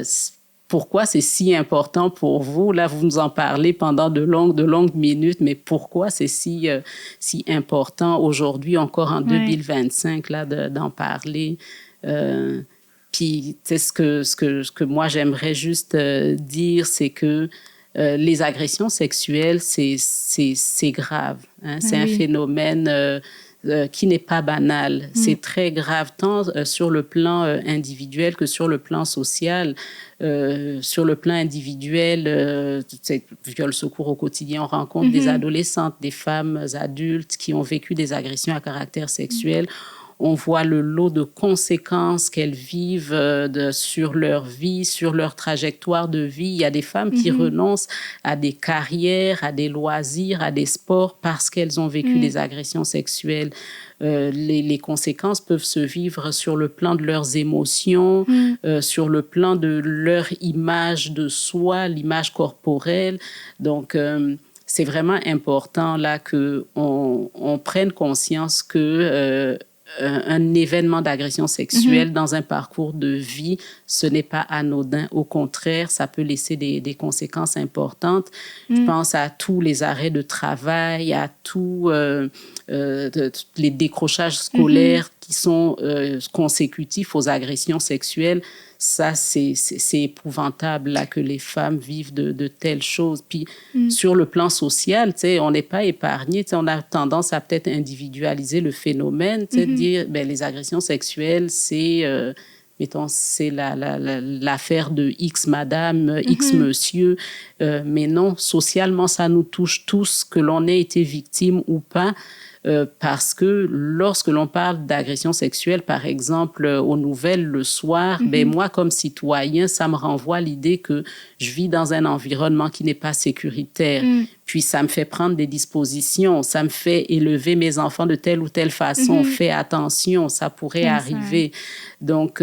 Pourquoi c'est si important pour vous? Là, vous nous en parlez pendant de longues minutes, mais pourquoi c'est si important aujourd'hui, encore en 2025, là, d'en parler? Puis, ce que moi, j'aimerais juste dire, c'est que les agressions sexuelles, c'est grave. C'est un phénomène... qui n'est pas banal. C'est très grave, tant sur le plan individuel que sur le plan social. Sur le plan individuel, viol secours au quotidien, on rencontre des adolescentes, des femmes adultes qui ont vécu des agressions à caractère sexuel. On voit le lot de conséquences qu'elles vivent sur leur vie, sur leur trajectoire de vie. Il y a des femmes qui renoncent à des carrières, à des loisirs, à des sports parce qu'elles ont vécu des agressions sexuelles. Les conséquences peuvent se vivre sur le plan de leurs émotions, sur le plan de leur image de soi, l'image corporelle. Donc, c'est vraiment important là qu'on prenne conscience que un événement d'agression sexuelle dans un parcours de vie, ce n'est pas anodin. Au contraire, ça peut laisser des conséquences importantes. Je pense à tous les arrêts de travail, à tous les décrochages scolaires qui sont consécutifs aux agressions sexuelles. Ça, c'est épouvantable là, que les femmes vivent de telles choses. Puis, sur le plan social, on n'est pas épargné. On a tendance à peut-être individualiser le phénomène, dire ben, les agressions sexuelles, c'est... mettons, c'est l'affaire de X madame, X monsieur. Mais non, socialement, ça nous touche tous, que l'on ait été victime ou pas. Parce que lorsque l'on parle d'agression sexuelle, par exemple, aux nouvelles le soir, ben moi, comme citoyen, ça me renvoie à l'idée que je vis dans un environnement qui n'est pas sécuritaire. Puis ça me fait prendre des dispositions, ça me fait élever mes enfants de telle ou telle façon. Fais attention, ça pourrait arriver. Donc,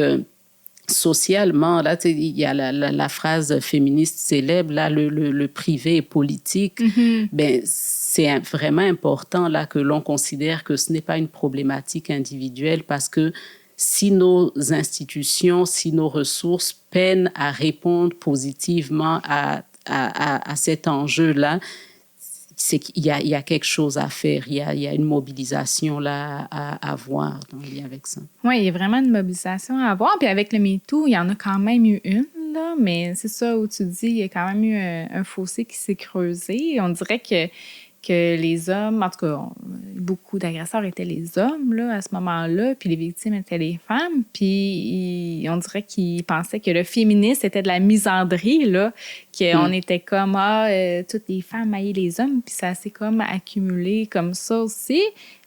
socialement, là, il y a la phrase féministe célèbre, là, le privé est politique. Ben, c'est vraiment important là, que l'on considère que ce n'est pas une problématique individuelle parce que si nos institutions, si nos ressources peinent à répondre positivement à cet enjeu-là, c'est qu'il y a quelque chose à faire, il y a une mobilisation là à avoir dans le lien avec ça. Oui, il y a vraiment une mobilisation à avoir. Puis avec le MeToo, il y en a quand même eu une, là, mais c'est ça où tu dis, il y a quand même eu un fossé qui s'est creusé. On dirait que les hommes, en tout cas, beaucoup d'agresseurs étaient les hommes là, à ce moment-là, puis les victimes étaient les femmes. Puis on dirait qu'ils pensaient que le féminisme était de la misandrie, là, qu'on était comme, toutes les femmes haïssent les hommes, puis ça s'est comme accumulé comme ça aussi.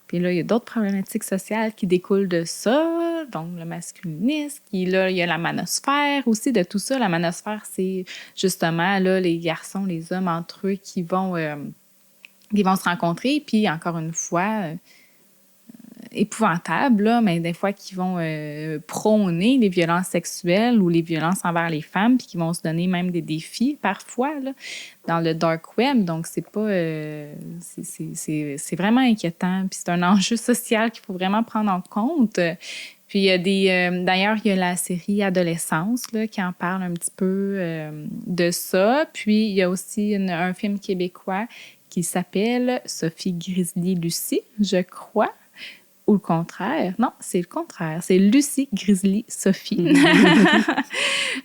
Puis là, il y a d'autres problématiques sociales qui découlent de ça, donc le masculinisme. Puis là, il y a la manosphère aussi de tout ça. La manosphère, c'est justement là, les garçons, les hommes entre eux qui vont se rencontrer, puis encore une fois, épouvantable, là, mais des fois qui vont prôner les violences sexuelles ou les violences envers les femmes, puis qui vont se donner même des défis parfois là, dans le dark web. Donc, c'est pas... c'est vraiment inquiétant, puis c'est un enjeu social qu'il faut vraiment prendre en compte. Puis, il y a d'ailleurs, il y a la série Adolescence là, qui en parle un petit peu de ça. Puis, il y a aussi un film québécois qui s'appelle Sophie Grizzly Lucie, je crois. Ou le contraire. Non, c'est le contraire. C'est Lucie Grizzly Sophie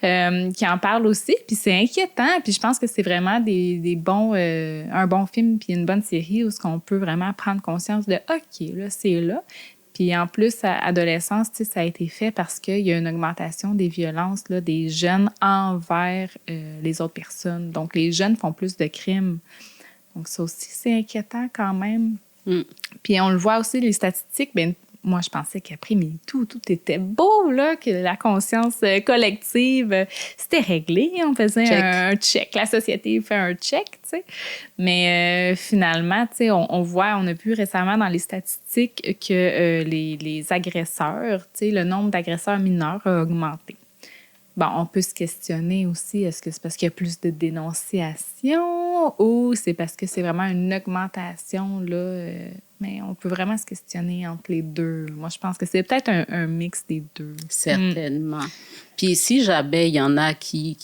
qui en parle aussi. Puis c'est inquiétant. Puis je pense que c'est vraiment un bon film puis une bonne série où on peut vraiment prendre conscience de « OK, là, c'est là ». Puis en plus, à adolescence, ça a été fait parce qu'il y a une augmentation des violences là, des jeunes envers les autres personnes. Donc, les jeunes font plus de crimes. Donc, ça aussi, c'est inquiétant quand même. Puis, on le voit aussi, les statistiques. Bien, moi, je pensais qu'après MeToo, tout était beau, là, que la conscience collective, c'était réglé. On faisait un check. La société fait un check, tu sais. Mais finalement, tu sais, on a vu récemment dans les statistiques que les agresseurs, tu sais, le nombre d'agresseurs mineurs a augmenté. Bon, on peut se questionner aussi, est-ce que c'est parce qu'il y a plus de dénonciations ou c'est parce que c'est vraiment une augmentation, là? Mais on peut vraiment se questionner entre les deux. Moi, je pense que c'est peut-être un mix des deux. Certainement. Puis si jamais il y en a qui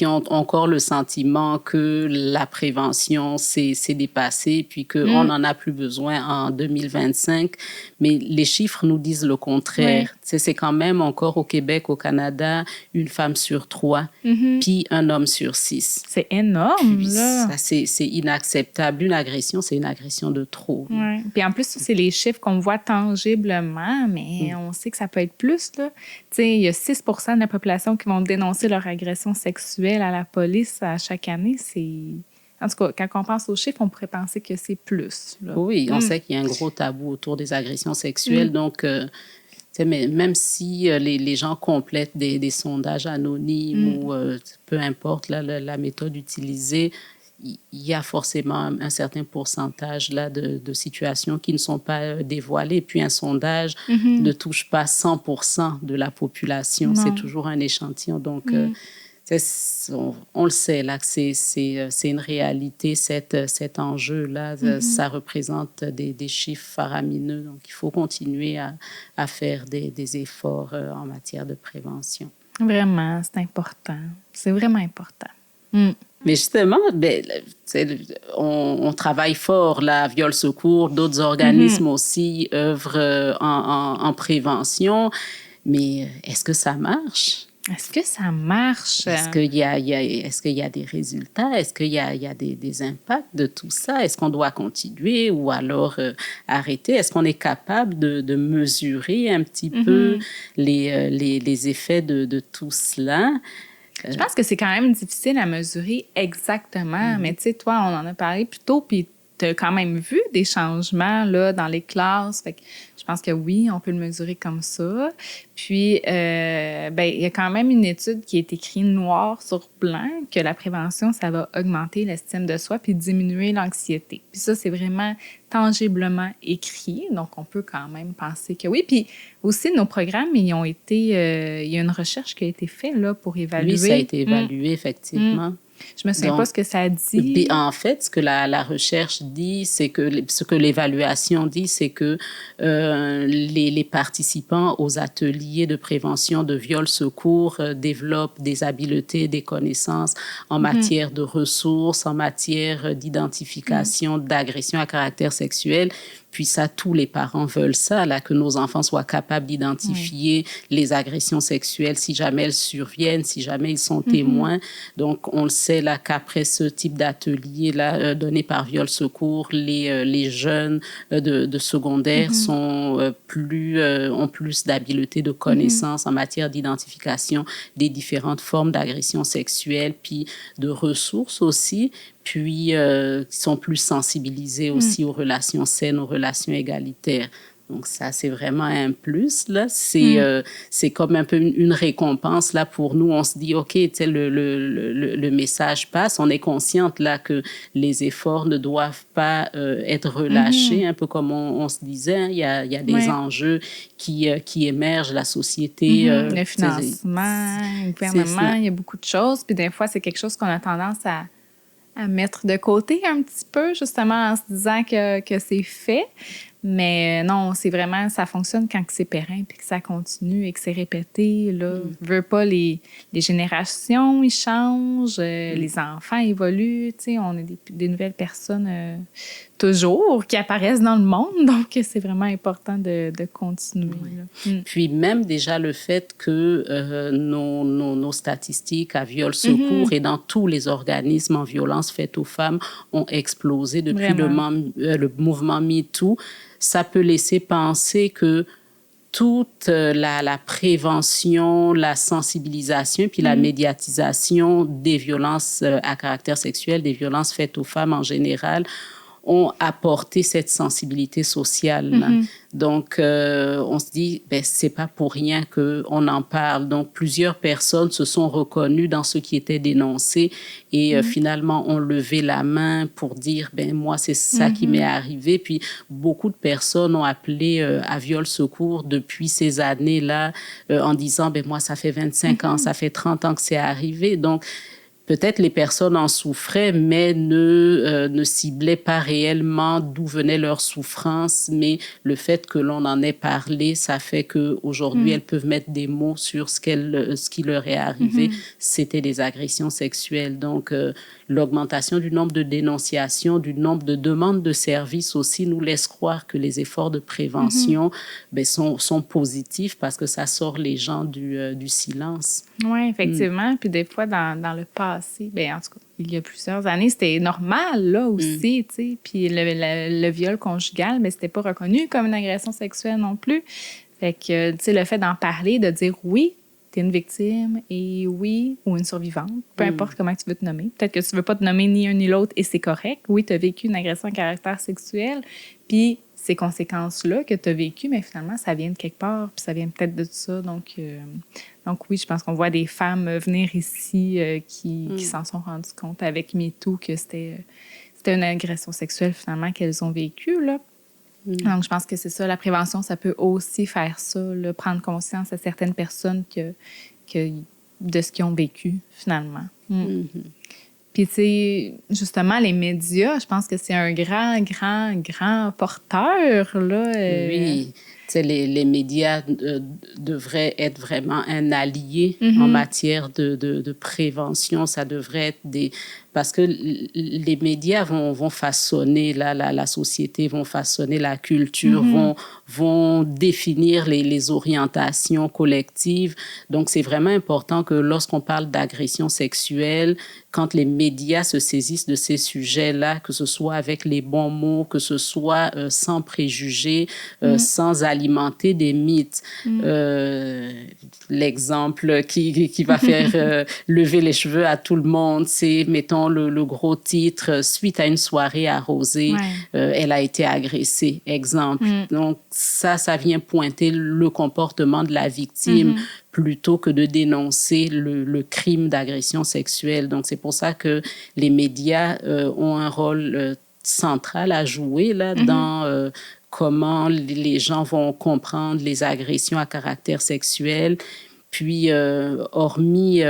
ont encore le sentiment que la prévention s'est dépassée puis qu'on n'en a plus besoin en 2025, mais les chiffres nous disent le contraire. C'est quand même encore au Québec, au Canada, une femme sur 3, puis un homme sur 6. C'est énorme, puis là. C'est inacceptable. Une agression, c'est une agression de trop. Ouais. Puis en plus, c'est les chiffres qu'on voit tangiblement, mais on sait que ça peut être plus, là. Tu sais, il y a 6% de la population qui vont dénoncer leur agression sexuelle à la police à chaque année. En tout cas, quand on pense aux chiffres, on pourrait penser que c'est plus, là. Oui, on sait qu'il y a un gros tabou autour des agressions sexuelles. Donc, même si les gens complètent des sondages anonymes ou peu importe la méthode utilisée, il y a forcément un certain pourcentage là, de situations qui ne sont pas dévoilées. Puis un sondage ne touche pas 100% de la population. Non. C'est toujours un échantillon. Donc, On le sait là que c'est une réalité, cet enjeu-là. Ça représente des chiffres faramineux. Donc, il faut continuer à faire des efforts en matière de prévention. Vraiment, c'est important. C'est vraiment important. Mais justement, on travaille fort, là, Viol Secours, d'autres organismes aussi œuvrent en prévention. Mais est-ce que ça marche? Est-ce que ça marche? Est-ce qu'il y a des résultats? Est-ce qu'il y a des impacts de tout ça? Est-ce qu'on doit continuer ou alors arrêter? Est-ce qu'on est capable de mesurer un petit peu les effets de tout cela? Je pense que c'est quand même difficile à mesurer exactement. Mais tu sais, toi, on en a parlé plus tôt, puis tu as quand même vu des changements là, dans les classes. Fait que je pense que oui, on peut le mesurer comme ça. Puis, il y a quand même une étude qui est écrite noir sur blanc que la prévention, ça va augmenter l'estime de soi puis diminuer l'anxiété. Puis ça, c'est vraiment tangiblement écrit. Donc, on peut quand même penser que oui. Puis aussi, nos programmes, ils ont été... il y a une recherche qui a été faite là, pour évaluer. Oui, ça a été évalué, effectivement. Je me souviens pas ce que ça dit. Puis en fait, ce que la recherche dit, c'est que ce que l'évaluation dit, c'est que les participants aux ateliers de prévention de viol secours développent des habiletés, des connaissances en matière de ressources, en matière d'identification d'agressions à caractère sexuel. Puis ça, tous les parents veulent ça, là, que nos enfants soient capables d'identifier les agressions sexuelles si jamais elles surviennent, si jamais ils sont témoins. Donc, on le sait, là, qu'après ce type d'atelier, là, donné par Viol Secours, les jeunes de secondaire ont plus d'habileté, de connaissances en matière d'identification des différentes formes d'agressions sexuelles, puis de ressources aussi. Puis, qui sont plus sensibilisés aussi aux relations saines, aux relations égalitaires. Donc, ça, c'est vraiment un plus, là. C'est comme un peu une récompense, là, pour nous. On se dit, OK, tu sais, le message passe. On est consciente, là, que les efforts ne doivent pas être relâchés, un peu comme on se disait. Hein. Il y a des enjeux qui émergent, la société. Le financement, le gouvernement, il y a beaucoup de choses. Puis, des fois, c'est quelque chose qu'on a tendance à mettre de côté un petit peu, justement, en se disant que c'est fait. Mais non, c'est vraiment, ça fonctionne quand c'est périn, puis que ça continue et que c'est répété. Là, veux pas, les générations, ils changent, les enfants évoluent, tu sais, on a des nouvelles personnes toujours qui apparaissent dans le monde, donc c'est vraiment important de continuer. Là. Puis même déjà le fait que nos statistiques à Viol Secours et dans tous les organismes en violence faite aux femmes ont explosé depuis le mouvement MeToo, ça peut laisser penser que toute la prévention, la sensibilisation, puis la médiatisation des violences à caractère sexuel, des violences faites aux femmes en général, ont apporté cette sensibilité sociale. Donc, on se dit, c'est pas pour rien qu'on en parle. Donc, plusieurs personnes se sont reconnues dans ce qui était dénoncé et finalement ont levé la main pour dire, moi, c'est ça qui m'est arrivé. Puis, beaucoup de personnes ont appelé à Viol Secours depuis ces années-là en disant, moi, ça fait 25 ans, ça fait 30 ans que c'est arrivé. Donc, peut-être les personnes en souffraient, mais ne ciblaient pas réellement d'où venait leur souffrance. Mais le fait que l'on en ait parlé, ça fait qu'aujourd'hui, elles peuvent mettre des mots sur ce qui leur est arrivé. C'était des agressions sexuelles. Donc, l'augmentation du nombre de dénonciations, du nombre de demandes de services aussi nous laisse croire que les efforts de prévention sont positifs parce que ça sort les gens du silence. Oui, effectivement. Puis des fois, dans le passé, en tout cas, il y a plusieurs années, c'était normal, là, aussi, tu sais. Puis le viol conjugal, c'était pas reconnu comme une agression sexuelle non plus. Fait que, tu sais, le fait d'en parler, de dire oui, t'es une victime et oui, ou une survivante, peu importe comment tu veux te nommer. Peut-être que tu veux pas te nommer ni un ni l'autre et c'est correct. Oui, t'as vécu une agression à caractère sexuel, puis ces conséquences-là que t'as vécues, mais finalement, ça vient de quelque part, puis ça vient peut-être de tout ça. Donc oui, je pense qu'on voit des femmes venir ici qui s'en sont rendues compte avec MeToo que c'était une agression sexuelle, finalement, qu'elles ont vécue, là. Donc, je pense que c'est ça. La prévention, ça peut aussi faire ça, là, prendre conscience à certaines personnes qu'il de ce qu'ils ont vécu, finalement. Mhm. Puis, tu sais, justement, les médias, je pense que c'est un grand porteur, là. Oui, tu sais, les médias devraient être vraiment un allié en Mhm. matière de prévention. Ça devrait être des... Parce que les médias vont façonner la société, vont façonner la culture, vont définir les orientations collectives. Donc, c'est vraiment important que lorsqu'on parle d'agression sexuelle, quand les médias se saisissent de ces sujets-là, que ce soit avec les bons mots, que ce soit sans préjugés, sans alimenter des mythes. L'exemple qui va faire lever les cheveux à tout le monde, c'est, mettons, le gros titre, suite à une soirée arrosée, elle a été agressée, exemple. Donc, ça vient pointer le comportement de la victime plutôt que de dénoncer le crime d'agression sexuelle. Donc, c'est pour ça que les médias ont un rôle central à jouer là, dans comment les gens vont comprendre les agressions à caractère sexuel. Puis, hormis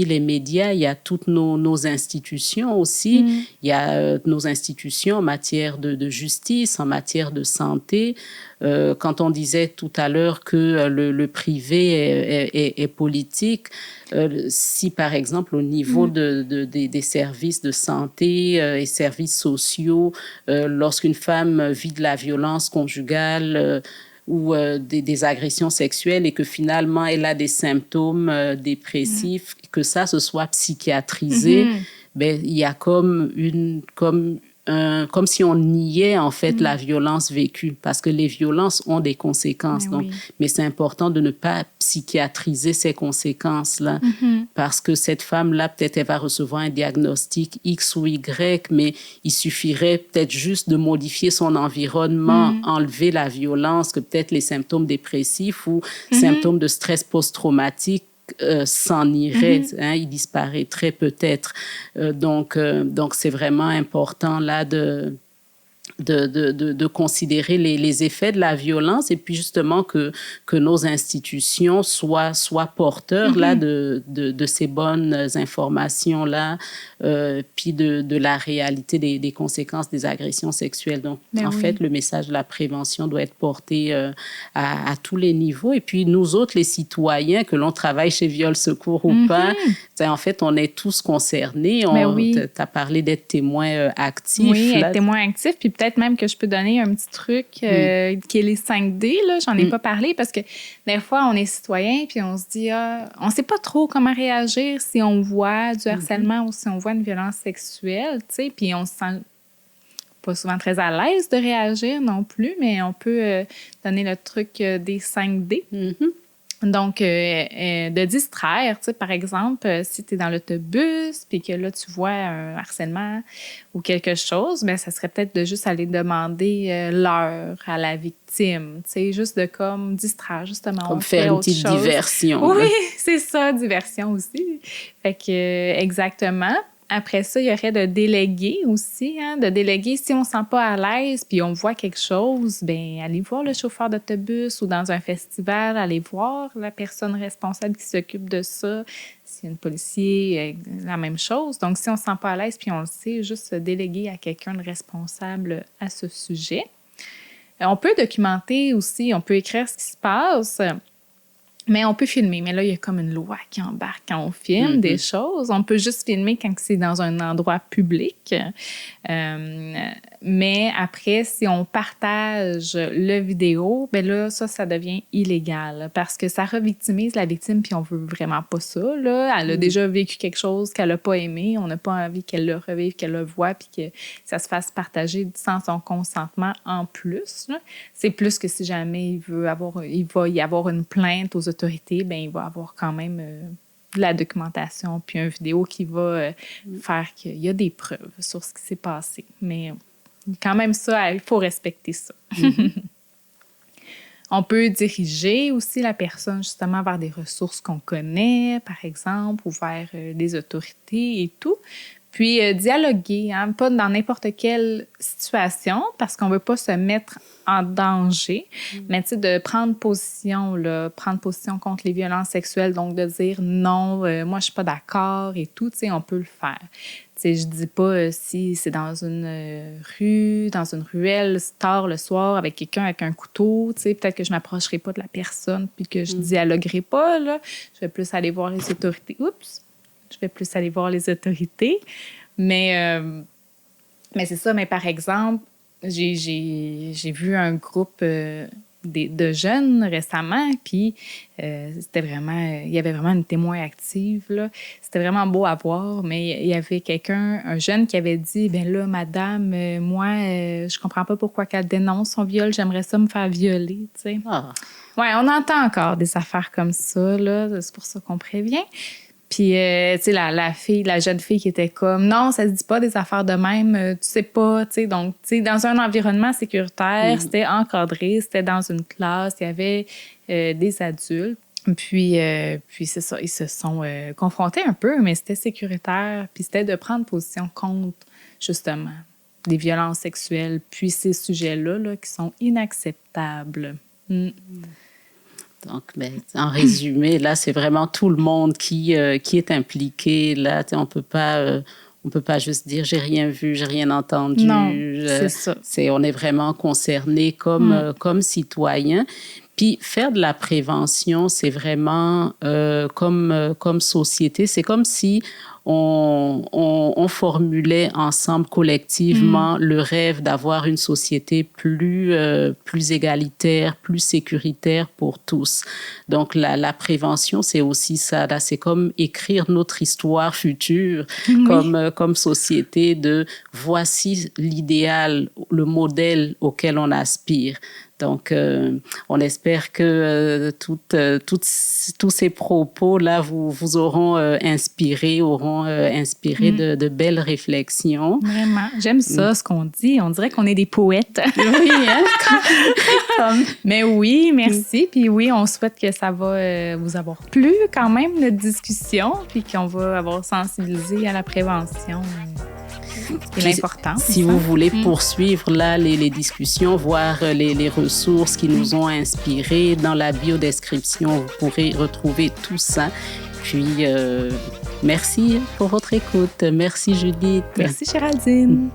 les médias, il y a toutes nos institutions aussi. Il y a nos institutions en matière de justice, en matière de santé. Quand on disait tout à l'heure que le privé est politique, si par exemple au niveau des services de santé et services sociaux, lorsqu'une femme vit de la violence conjugale, ou des agressions sexuelles et que finalement elle a des symptômes dépressifs, que ça se soit psychiatrisé, ben, il y a comme si on niait en fait la violence vécue, parce que les violences ont des conséquences. Mais c'est important de ne pas psychiatriser ces conséquences-là, parce que cette femme-là, peut-être elle va recevoir un diagnostic X ou Y, mais il suffirait peut-être juste de modifier son environnement, enlever la violence, que peut-être les symptômes dépressifs ou symptômes de stress post-traumatique s'en irait, il disparaîtrait peut-être. Donc, c'est vraiment important là de considérer les effets de la violence et puis justement que nos institutions soient porteurs là, de ces bonnes informations-là, puis de la réalité des conséquences des agressions sexuelles. Donc, en fait, le message de la prévention doit être porté à tous les niveaux. Et puis, nous autres, les citoyens, que l'on travaille chez Viol Secours ou pas, en fait, on est tous concernés. Tu as parlé d'être témoin actif. Oui, là. être témoin actif, puis peut-être même que je peux donner un petit truc qui est les 5D. Là. J'en ai pas parlé parce que des fois, on est citoyen puis on se dit, on sait pas trop comment réagir si on voit du harcèlement ou si on voit une violence sexuelle, tu sais, puis on se sent pas souvent très à l'aise de réagir non plus, mais on peut donner le truc des 5D. Donc, de distraire, tu sais, par exemple, si tu es dans l'autobus puis que là, tu vois un harcèlement ou quelque chose, bien, ça serait peut-être de juste aller demander l'heure à la victime, tu sais, juste de comme distraire, justement. Comme faire une petite diversion. Oui, c'est ça, diversion aussi. Fait que, exactement. Après ça, il y aurait de déléguer aussi, de déléguer. Si on ne se sent pas à l'aise puis on voit quelque chose, bien, allez voir le chauffeur d'autobus ou dans un festival, allez voir la personne responsable qui s'occupe de ça. S'il y a un policier, la même chose. Donc, si on ne se sent pas à l'aise puis on le sait, juste se déléguer à quelqu'un de responsable à ce sujet. On peut documenter aussi, on peut écrire ce qui se passe. Mais on peut filmer. Mais là, il y a comme une loi qui embarque quand on filme des choses. On peut juste filmer quand c'est dans un endroit public. Mais après, si on partage le vidéo, bien là, ça devient illégal parce que ça revictimise la victime puis on veut vraiment pas ça. Là. Elle a déjà vécu quelque chose qu'elle n'a pas aimé. On n'a pas envie qu'elle le revive, qu'elle le voie puis que ça se fasse partager sans son consentement en plus. Là. C'est plus que si jamais il va y avoir une plainte aux autorités, bien, il va avoir quand même de la documentation puis une vidéo qui va faire qu'il y a des preuves sur ce qui s'est passé. Mais quand même ça, il faut respecter ça. On peut diriger aussi la personne justement vers des ressources qu'on connaît, par exemple, ou vers des autorités et tout. Puis dialoguer, hein, pas dans n'importe quelle situation, parce qu'on veut pas se mettre en danger, mais tu sais, de prendre position contre les violences sexuelles, donc de dire non, moi je suis pas d'accord et tout, tu sais, on peut le faire. Tu sais, je dis pas si c'est dans une rue, dans une ruelle, tard le soir, avec quelqu'un avec un couteau, tu sais, peut-être que je m'approcherai pas de la personne puis que je dialoguerai pas, là. Je vais plus aller voir les autorités. Mais c'est ça. Mais par exemple, j'ai vu un groupe de jeunes récemment, puis c'était vraiment... Il y avait vraiment une témoin active, là. C'était vraiment beau à voir, mais il y avait un jeune qui avait dit, « Bien là, madame, moi, je comprends pas pourquoi qu'elle dénonce son viol, j'aimerais ça me faire violer, tu sais. » Ouais, on entend encore des affaires comme ça, là. C'est pour ça qu'on prévient. Puis, tu sais, la jeune fille qui était comme, non, ça se dit pas des affaires de même, tu sais pas, tu sais. Donc, tu sais, dans un environnement sécuritaire, c'était encadré, c'était dans une classe, il y avait des adultes. Puis c'est ça, ils se sont confrontés un peu, mais c'était sécuritaire. Puis c'était de prendre position contre, justement, des violences sexuelles, puis ces sujets-là, là, qui sont inacceptables. Donc, en résumé, là, c'est vraiment tout le monde qui est impliqué. Là, on peut pas juste dire j'ai rien vu, j'ai rien entendu. Non, c'est ça. On est vraiment concerné comme citoyen. Puis faire de la prévention, c'est vraiment comme société, c'est comme si on formulait ensemble collectivement le rêve d'avoir une société plus égalitaire, plus sécuritaire pour tous. Donc la prévention, c'est aussi ça. Là, c'est comme écrire notre histoire future comme société de voici l'idéal, le modèle auquel on aspire. Donc, on espère que tous ces propos-là vous auront inspiré de belles réflexions. Vraiment. J'aime ça, ce qu'on dit. On dirait qu'on est des poètes. Oui, hein? Mais oui, merci. Puis oui, on souhaite que ça va vous avoir plu quand même, notre discussion, puis qu'on va avoir sensibilisé à la prévention. C'est l'important. Si vous voulez poursuivre là les discussions, voir les ressources qui nous ont inspirés, dans la biodescription, vous pourrez retrouver tout ça. Puis, merci pour votre écoute. Merci, Judith. Merci, Géraldine.